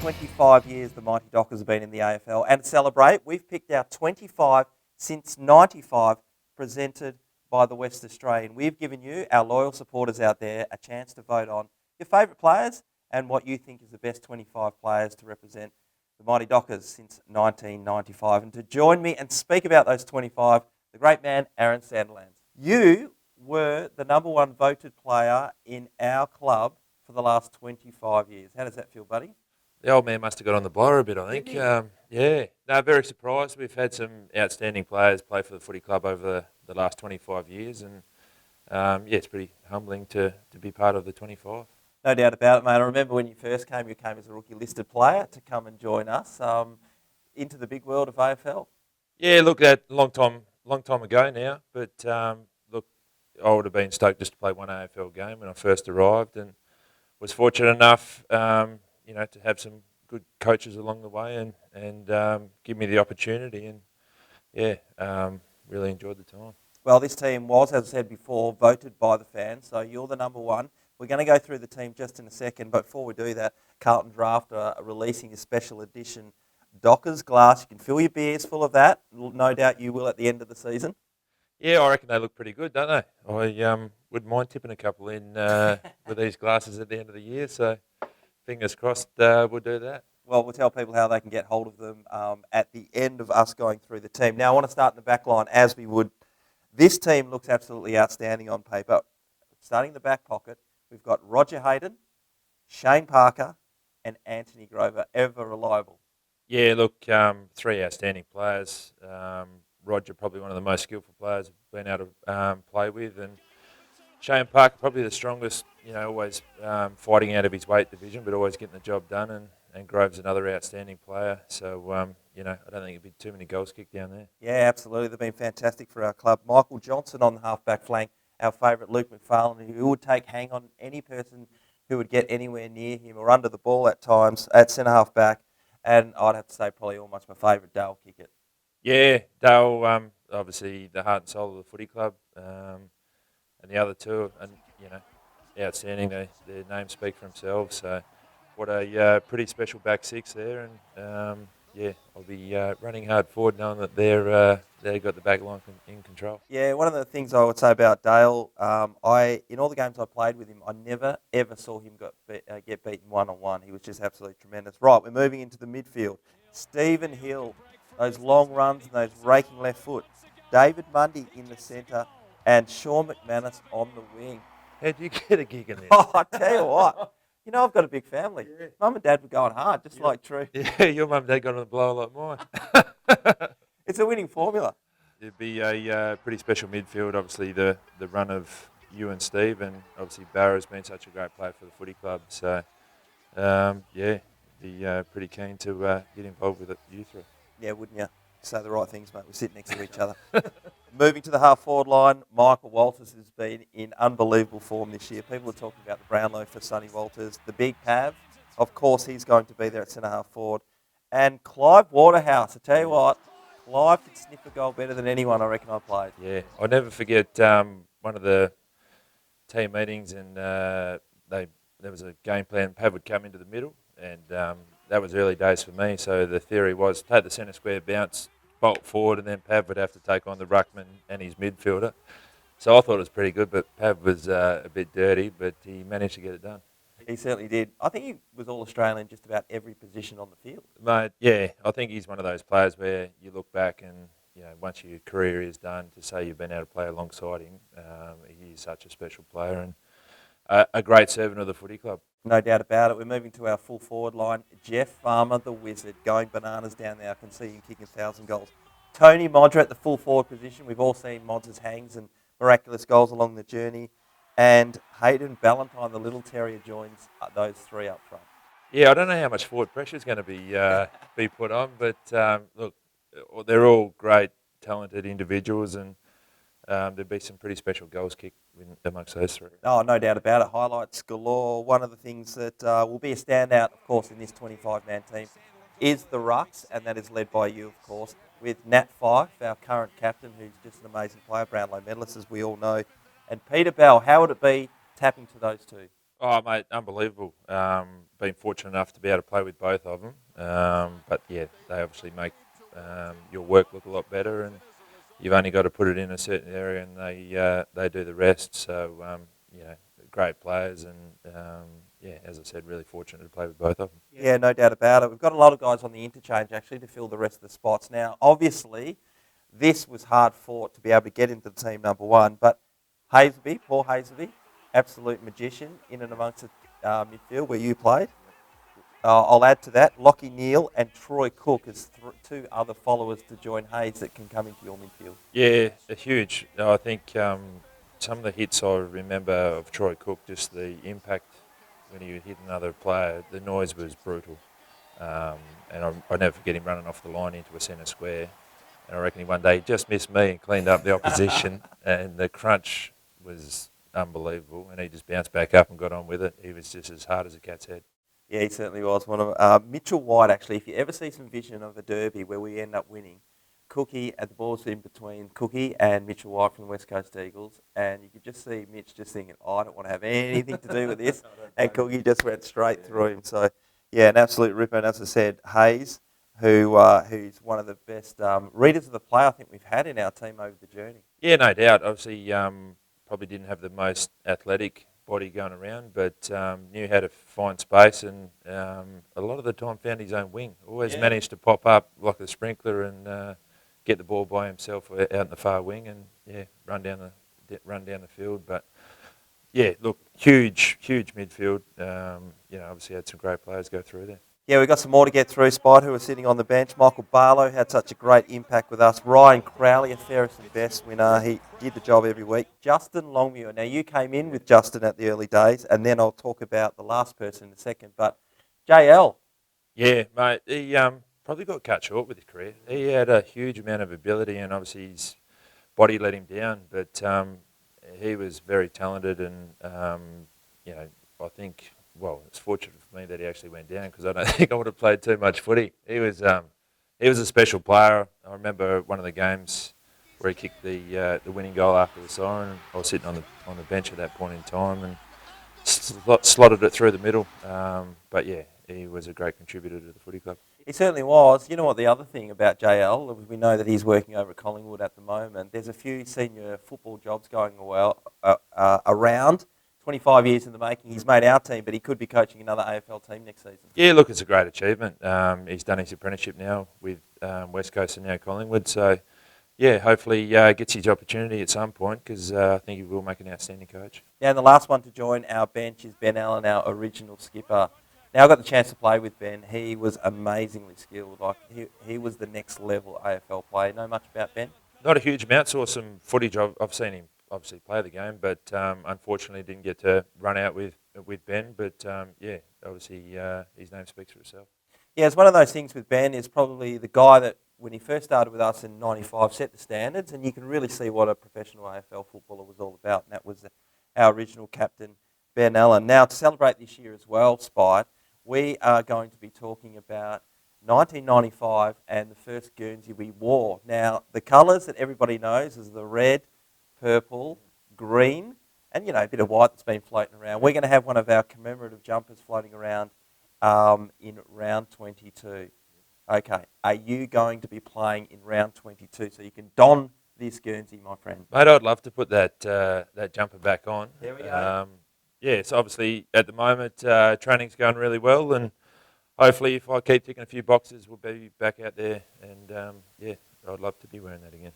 25 years the Mighty Dockers have been in the AFL, and to celebrate, we've picked our 25 since 95, presented by the West Australian. We've given you, our loyal supporters out there, a chance to vote on your favourite players and what you think is the best 25 players to represent the Mighty Dockers since 1995. And to join me and speak about those 25, the great man, Aaron Sandilands. You were the number one voted player in our club for the last 25 years. How does that feel, buddy? The old man must have got on the blower a bit, I think. Yeah, no, very surprised. We've had some outstanding players play for the footy club over the last 25 years, and it's pretty humbling to be part of the 25. No doubt about it, mate. I remember when you first came, you came as a rookie listed player to come and join us into the big world of AFL. Yeah, look, that long time ago now, but look, I would have been stoked just to play one AFL game when I first arrived, and was fortunate enough, to have some good coaches along the way and give me the opportunity, and really enjoyed the time. Well, this team was, as I said before, voted by the fans, so you're the number one. We're going to go through the team just in a second, but before we do that, Carlton Draft are releasing a special edition Dockers glass. You can fill your beers full of that. No doubt you will at the end of the season. Yeah, I reckon they look pretty good, don't they? I wouldn't mind tipping a couple in with these glasses at the end of the year, so fingers crossed we'll do that. Well, we'll tell people how they can get hold of them at the end of us going through the team. Now, I want to start in the back line as we would. This team looks absolutely outstanding on paper. Starting in the back pocket, we've got Roger Hayden, Shane Parker, and Anthony Grover, ever reliable. Yeah, look, three outstanding players. Roger, probably one of the most skillful players I've been able to play with, and Shane Parker, probably the strongest, always fighting out of his weight division, but always getting the job done, and Grove's another outstanding player. So, I don't think there'd be too many goals kicked down there. Yeah, absolutely. They've been fantastic for our club. Michael Johnson on the half-back flank, our favourite Luke Mcfarland, who would take hang on any person who would get anywhere near him or under the ball at times at centre-half-back. And I'd have to say probably almost my favourite, Dale Kickett. Yeah, Dale, obviously the heart and soul of the footy club. And the other two, and outstanding. Their names speak for themselves. So, what a pretty special back six there, and I'll be running hard forward, knowing that they've got the back line in control. Yeah, one of the things I would say about Dale, in all the games I played with him, I never ever saw him get beaten one-on-one. He was just absolutely tremendous. Right, we're moving into the midfield. Stephen Hill, those long runs and those raking left foot. David Mundy in the centre. And Shaun McManus on the wing. How'd you get a gig in there? Oh, I tell you what. I've got a big family. Yeah. Mum and Dad were going hard, just like True. Yeah, your mum and dad got on the blow like mine. It's a winning formula. It'd be a pretty special midfield. Obviously, the run of you and Steve, and obviously Barra's been such a great player for the footy club. So, be pretty keen to get involved with you three. Yeah, wouldn't you? Say the right things, mate. We sit next to each other. Moving to the half-forward line, Michael Walters has been in unbelievable form this year. People are talking about the Brownlow for Sonny Walters. The big Pav, of course, he's going to be there at centre-half forward. And Clive Waterhouse, I tell you what, Clive could sniff a goal better than anyone I reckon I played. Yeah, I'll never forget one of the team meetings, and there was a game plan. Pav would come into the middle, and that was early days for me. So the theory was take the centre square bounce, bolt forward, and then Pav would have to take on the ruckman and his midfielder. So I thought it was pretty good, but Pav was a bit dirty, but he managed to get it done. He certainly did. I think he was All-Australian in just about every position on the field. Mate, yeah, I think he's one of those players where you look back and, once your career is done, to say you've been able to play alongside him, he's such a special player and a great servant of the footy club. No doubt about it. We're moving to our full forward line. Jeff Farmer, the wizard, going bananas down there. I can see him kicking 1,000 goals. Tony Modra at the full forward position. We've all seen Mods' hangs and miraculous goals along the journey. And Hayden Ballantyne, the little terrier, joins those three up front. Yeah, I don't know how much forward pressure is going to be put on, but look, they're all great, talented individuals, and there'll be some pretty special goals kicked amongst those three. Oh, no doubt about it. Highlights galore. One of the things that will be a standout, of course, in this 25-man team is the rucks, and that is led by you, of course, with Nat Fyfe, our current captain, who's just an amazing player, Brownlow medalist, as we all know, and Peter Bell. How would it be tapping to those two? Oh, mate, unbelievable. been fortunate enough to be able to play with both of them. But yeah, they obviously make your work look a lot better, and you've only got to put it in a certain area, and they do the rest. So great players, and as I said, really fortunate to play with both of them. Yeah, no doubt about it. We've got a lot of guys on the interchange actually to fill the rest of the spots. Now, obviously, this was hard fought to be able to get into team number one, but Paul Hazelby, absolute magician in and amongst the midfield where you played. I'll add to that, Lockie Neal and Troy Cook as two other followers to join Hayes that can come into your midfield. Yeah, huge. I think some of the hits I remember of Troy Cook, just the impact when he hit another player, the noise was brutal. And I'll never forget him running off the line into a centre square. And I reckon one day he just missed me and cleaned up the opposition, and the crunch was unbelievable, and he just bounced back up and got on with it. He was just as hard as a cat's head. Yeah, he certainly was. One of Mitchell White, actually, if you ever see some vision of a derby where we end up winning, Cookie at the balls in between Cookie and Mitchell White from the West Coast Eagles, and you could just see Mitch just thinking, I don't want to have anything to do with this, and Cookie just went straight through him. So, yeah, an absolute ripper. And as I said, Hayes, who's one of the best readers of the play I think we've had in our team over the journey. Yeah, no doubt. Obviously, probably didn't have the most athletic body going around, but knew how to find space, and a lot of the time found his own wing. Always managed to pop up like a sprinkler and get the ball by himself out in the far wing, and run down the field. But yeah, look, huge midfield. Obviously had some great players go through there. Yeah, we've got some more to get through, Spide, who are sitting on the bench. Michael Barlow had such a great impact with us. Ryan Crowley, a Ferris and Best winner. He did the job every week. Justin Longmuir. Now, you came in with Justin at the early days, and then I'll talk about the last person in a second. But JL. Yeah, mate, he probably got cut short with his career. He had a huge amount of ability, and obviously his body let him down. But he was very talented, and, I think... Well, it's fortunate for me that he actually went down, because I don't think I would have played too much footy. He was a special player. I remember one of the games where he kicked the winning goal after the siren. I was sitting on the bench at that point in time and slotted it through the middle. But yeah, he was a great contributor to the footy club. He certainly was. You know what the other thing about JL, we know that he's working over at Collingwood at the moment. There's a few senior football jobs going around. 25 years in the making. He's made our team, but he could be coaching another AFL team next season. Yeah, look, it's a great achievement. He's done his apprenticeship now with West Coast and now Collingwood. So, yeah, hopefully gets his opportunity at some point, because I think he will make an outstanding coach. Yeah, and the last one to join our bench is Ben Allen, our original skipper. Now, I got the chance to play with Ben. He was amazingly skilled. Like he was the next level AFL player. Know much about Ben? Not a huge amount. Saw some footage. I've seen him obviously play the game, but unfortunately didn't get to run out with Ben. But obviously his name speaks for itself. Yeah, it's one of those things with Ben. Is probably the guy that when he first started with us in '95 set the standards, and you can really see what a professional AFL footballer was all about. And that was our original captain, Ben Allen. Now, to celebrate this year as well, Spide, we are going to be talking about 1995 and the first Guernsey we wore. Now, the colours that everybody knows is the red, purple, green, and, a bit of white that's been floating around. We're going to have one of our commemorative jumpers floating around in round 22. Okay, are you going to be playing in round 22 so you can don this Guernsey, my friend? Mate, I'd love to put that jumper back on. There we go. So obviously at the moment training's going really well, and hopefully if I keep ticking a few boxes, we'll be back out there, and I'd love to be wearing that again.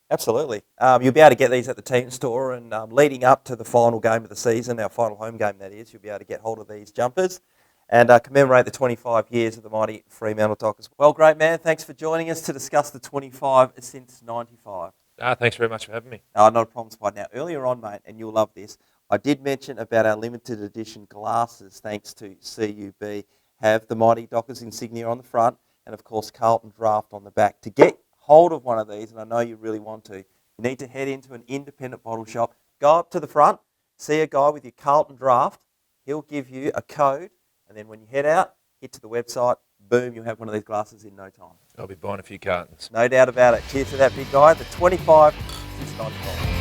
Absolutely. You'll be able to get these at the team store, and leading up to the final game of the season, our final home game that is, you'll be able to get hold of these jumpers and commemorate the 25 years of the mighty Fremantle Dockers. Well, great man, thanks for joining us to discuss the 25 since 95. Thanks very much for having me. Not a problem, Spot. Now, earlier on, mate, and you'll love this, I did mention about our limited edition glasses, thanks to CUB, have the mighty Dockers insignia on the front and, of course, Carlton Draft on the back. To get hold of one of these, and I know you really want to, you need to head into an independent bottle shop, go up to the front, see a guy with your Carlton Draft, he'll give you a code, and then when you head out, hit to the website, boom, you'll have one of these glasses in no time. I'll be buying a few cartons. No doubt about it. Cheers to that big guy, the 25 since 95.